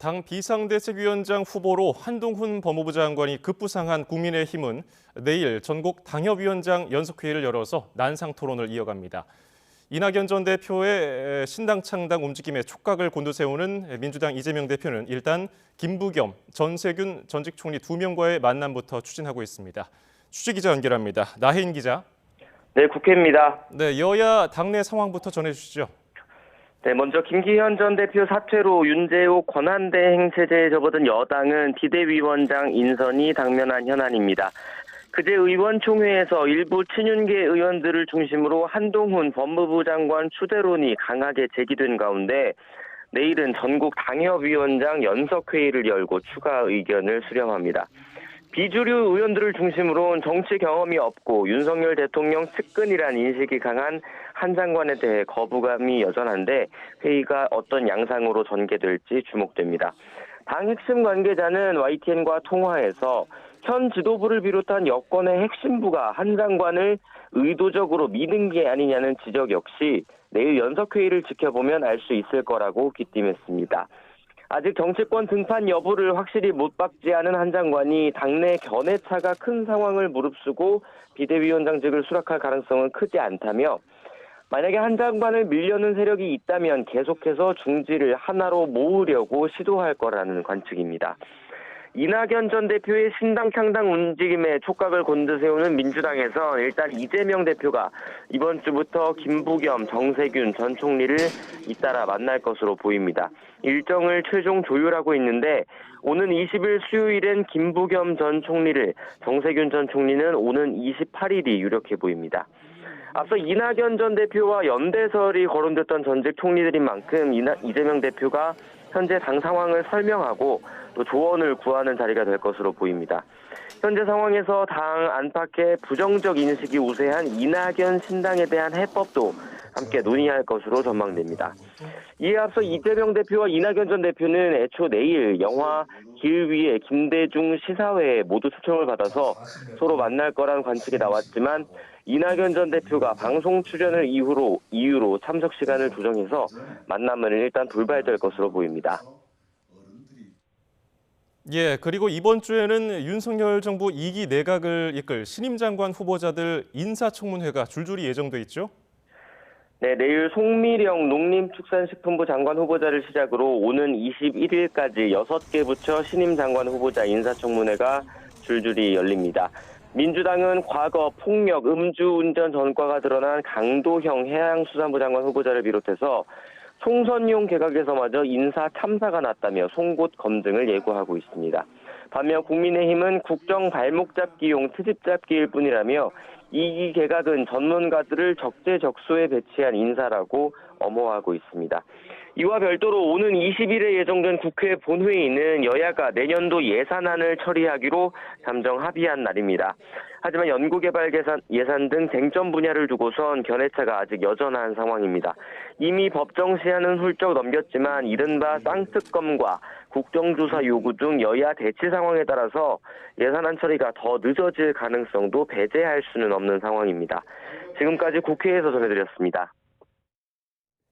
당 비상대책위원장 후보로 한동훈 법무부 장관이 급부상한 국민의힘은 내일 전국 당협위원장 연석회의를 열어서 난상 토론을 이어갑니다. 이낙연 전 대표의 신당 창당 움직임에 촉각을 곤두세우는 민주당 이재명 대표는 일단 김부겸, 전세균 전직 총리 2명과의 만남부터 추진하고 있습니다. 취재기자 연결합니다. 나혜인 기자. 네, 국회입니다. 네, 여야 당내 상황부터 전해주시죠. 네, 먼저 김기현 전 대표 사퇴로 윤재옥 권한대행 체제에 접어든 여당은 비대위원장 인선이 당면한 현안입니다. 그제 의원총회에서 일부 친윤계 의원들을 중심으로 한동훈 법무부 장관 추대론이 강하게 제기된 가운데 내일은 전국 당협위원장 연석회의를 열고 추가 의견을 수렴합니다. 비주류 의원들을 중심으로 정치 경험이 없고 윤석열 대통령 측근이란 인식이 강한 한 장관에 대해 거부감이 여전한데 회의가 어떤 양상으로 전개될지 주목됩니다. 당 핵심 관계자는 YTN과 통화에서 현 지도부를 비롯한 여권의 핵심부가 한 장관을 의도적으로 미는 게 아니냐는 지적 역시 내일 연석회의를 지켜보면 알 수 있을 거라고 귀띔했습니다. 아직 정치권 등판 여부를 확실히 못 박지 않은 한 장관이 당내 견해차가 큰 상황을 무릅쓰고 비대위원장직을 수락할 가능성은 크지 않다며 만약에 한 장관을 밀려는 세력이 있다면 계속해서 중지를 하나로 모으려고 시도할 거라는 관측입니다. 이낙연 전 대표의 신당 창당 움직임에 촉각을 곤두세우는 민주당에서 일단 이재명 대표가 이번 주부터 김부겸, 정세균 전 총리를 잇따라 만날 것으로 보입니다. 일정을 최종 조율하고 있는데 오는 20일 수요일엔 김부겸 전 총리를, 정세균 전 총리는 오는 28일이 유력해 보입니다. 앞서 이낙연 전 대표와 연대설이 거론됐던 전직 총리들인 만큼 이재명 대표가 현재 당 상황을 설명하고 또 조언을 구하는 자리가 될 것으로 보입니다. 현재 상황에서 당 안팎의 부정적 인식이 우세한 이낙연 신당에 대한 해법도 함께 논의할 것으로 전망됩니다. 이에 앞서 이재명 대표와 이낙연 전 대표는 애초 내일 영화 길 위의 김대중 시사회에 모두 초청을 받아서 서로 만날 거란 관측이 나왔지만 이낙연 전 대표가 방송 출연을 이유로 참석 시간을 조정해서 만남은 일단 불발될 것으로 보입니다. 예, 그리고 이번 주에는 윤석열 정부 2기 내각을 이끌 신임 장관 후보자들 인사청문회가 줄줄이 예정돼 있죠? 네, 내일 송미령 농림축산식품부 장관 후보자를 시작으로 오는 21일까지 6개 부처 신임 장관 후보자 인사청문회가 줄줄이 열립니다. 민주당은 과거 폭력, 음주운전 전과가 드러난 강도형 해양수산부 장관 후보자를 비롯해서 총선용 개각에서마저 인사 참사가 났다며 송곳 검증을 예고하고 있습니다. 반면 국민의힘은 국정 발목잡기용 트집잡기일 뿐이라며 2기 개각은 전문가들을 적재적소에 배치한 인사라고 엄호하고 있습니다. 이와 별도로 오는 20일에 예정된 국회 본회의는 여야가 내년도 예산안을 처리하기로 잠정 합의한 날입니다. 하지만 연구개발 예산 등 쟁점 분야를 두고선 견해차가 아직 여전한 상황입니다. 이미 법정 시한은 훌쩍 넘겼지만 이른바 쌍특검과 국정조사 요구 등 여야 대치 상황에 따라서 예산안 처리가 더 늦어질 가능성도 배제할 수는 없는 상황입니다. 지금까지 국회에서 전해드렸습니다.